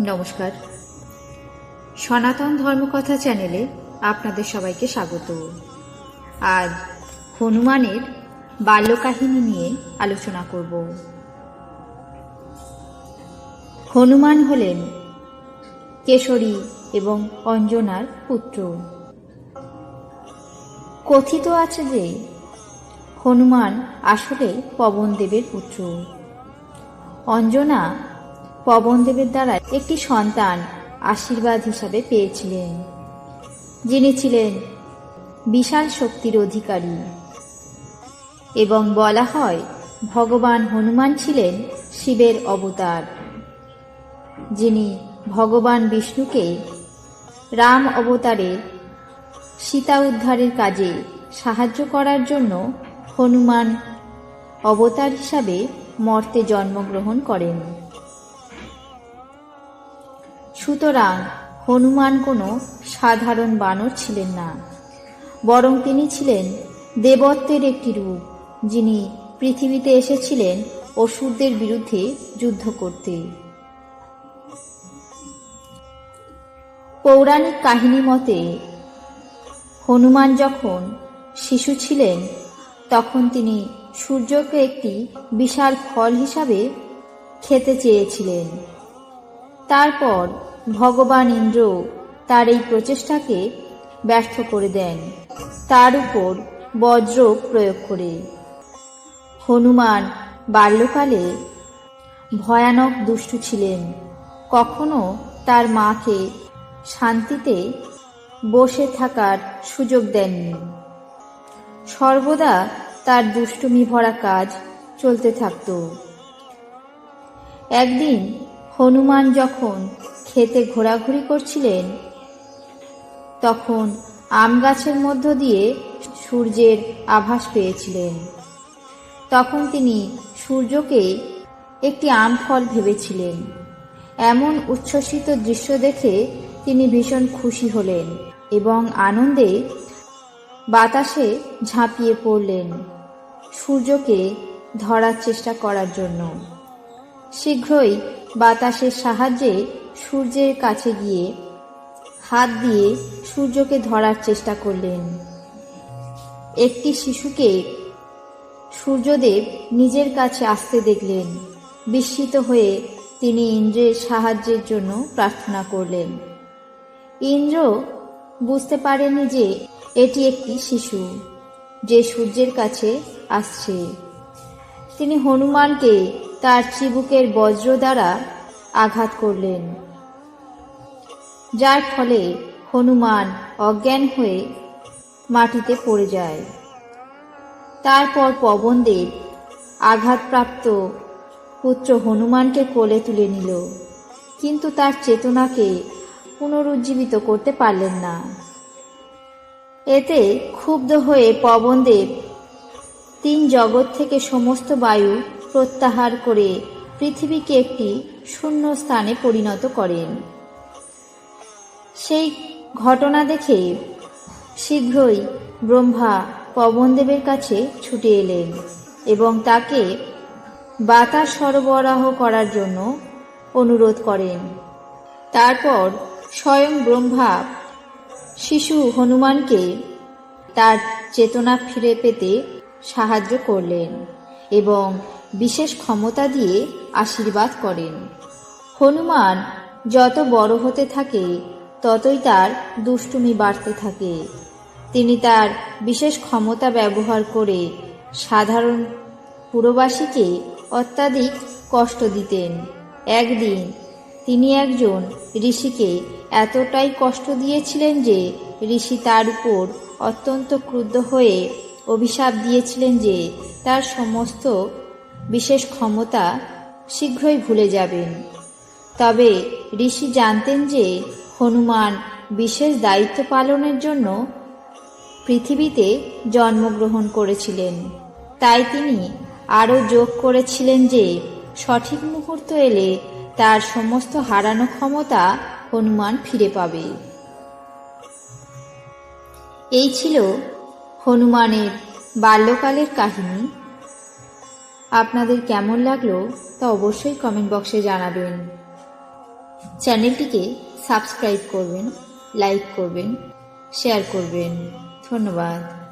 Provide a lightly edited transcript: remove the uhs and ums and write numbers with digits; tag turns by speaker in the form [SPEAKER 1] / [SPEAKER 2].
[SPEAKER 1] নমস্কার, সনাতন ধর্মকথা চ্যানেলে আপনাদের সবাইকে স্বাগত। আজ হনুমানের বাল্যকাহিনী নিয়ে আলোচনা করব। হনুমান হলেন কেশরী এবং অঞ্জনার পুত্র। কথিত আছে যে হনুমান আসলে পবনদেবের পুত্র। অঞ্জনা পবনদেবের দ্বারা একটি সন্তান আশীর্বাদ হিসাবে পেয়েছিলেন, যিনি ছিলেন বিশাল শক্তির অধিকারী। এবং বলা হয় ভগবান হনুমান ছিলেন শিবের অবতার, যিনি ভগবান বিষ্ণুকে রাম অবতারে সীতা উদ্ধারের কাজে সাহায্য করার জন্য হনুমান অবতার হিসাবে মর্তে জন্মগ্রহণ করেন। সুতরাং হনুমান কোনো সাধারণ বানর ছিলেন না, বরং তিনি ছিলেন দেবত্বের একটি রূপ, যিনি পৃথিবীতে এসেছিলেন অসুরদের বিরুদ্ধে যুদ্ধ করতে। পৌরাণিক কাহিনী মতে হনুমান যখন শিশু ছিলেন তখন তিনি সূর্যকে একটি বিশাল ফল হিসাবে খেতে চেয়েছিলেন। তারপর ভগবান ইন্দ্র তার এই প্রচেষ্টাকে ব্যর্থ করে দেন, তার উপর বজ্র প্রয়োগ করে। হনুমান বাল্যকালে ভয়ানক দুষ্টু ছিলেন, কখনো তার মাকে শান্তিতে বসে থাকার সুযোগ দেননি। সর্বদা তার দুষ্টুমি ভরা কাজ চলতে থাকত। একদিন হনুমান যখন খেতে ঘোরাঘুরি করছিলেন, তখন আম গাছের মধ্য দিয়ে সূর্যের আভাস পেয়েছিলেন। তখন তিনি সূর্যকে একটি আম ফল ভেবেছিলেন। এমন উচ্ছ্বসিত দৃশ্য দেখে তিনি ভীষণ খুশি হলেন এবং আনন্দে বাতাসে ঝাঁপিয়ে পড়লেন সূর্যকে ধরার চেষ্টা করার জন্য। শীঘ্রই বাতাসের সাহায্যে সূর্যের কাছে গিয়ে হাত দিয়ে সূর্যকে ধরার চেষ্টা করলেন। একটি শিশুকে সূর্যদেব নিজের কাছে আসতে দেখলেন। বিস্মিত হয়ে তিনি ইন্দ্রের সাহায্যের জন্য প্রার্থনা করলেন। ইন্দ্র বুঝতে পারেনি যে এটি একটি শিশু যে সূর্যের কাছে আসছে। তিনি হনুমানকে তার চিবুকের বজ্র দ্বারা আঘাত করলেন, যার ফলে হনুমান অজ্ঞান হয়ে মাটিতে পড়ে যায়। তারপর পবনদেব আঘাতপ্রাপ্ত পুত্র হনুমানকে কোলে তুলে নিল, কিন্তু তার চেতনাকে পুনরুজ্জীবিত করতে পারলেন না। এতে ক্ষুব্ধ হয়ে পবনদেব তিন জগৎ থেকে সমস্ত বায়ু প্রত্যাহার করে পৃথিবীকে একটি শূন্য স্থানে পরিণত করেন। সেই ঘটনা দেখে শীঘ্রই ব্রহ্মা পবনদেবের কাছে ছুটে এলেন এবং তাকে বাতাস সরবরাহ করার জন্য অনুরোধ করেন। তারপর স্বয়ং ব্রহ্মা শিশু হনুমানকে তার চেতনা ফিরে পেতে সাহায্য করলেন এবং বিশেষ ক্ষমতা দিয়ে আশীর্বাদ করেন। হনুমান যত বড় হতে থাকে ততই তার দুষ্টুমি বাড়তে থাকে। তিনি তার বিশেষ ক্ষমতা ব্যবহার করে সাধারণ পুরবাসীকে অত্যাধিক কষ্ট দিতেন। একদিন তিনি একজন ঋষিকে এতটাই কষ্ট দিয়েছিলেন যে ঋষি তার উপর অত্যন্ত ক্রুদ্ধ হয়ে অভিশাপ দিয়েছিলেন যে তার সমস্ত বিশেষ ক্ষমতা শীঘ্রই ভুলে যাবেন। তবে ঋষি জানতেন যে হনুমান বিশেষ দায়িত্ব পালনের জন্য পৃথিবীতে জন্মগ্রহণ করেছিলেন। তাই তিনি আরও যোগ করেছিলেন যে সঠিক মুহূর্ত এলে তার সমস্ত হারানো ক্ষমতা হনুমান ফিরে পাবে। এই ছিল হনুমানের বাল্যকালের কাহিনী। আপনাদের কেমন লাগলো তা অবশ্যই কমেন্ট বক্সে জানাবেন। চ্যানেলটিকে সাবস্ক্রাইব করবেন, লাইক করবেন, শেয়ার করবেন। ধন্যবাদ।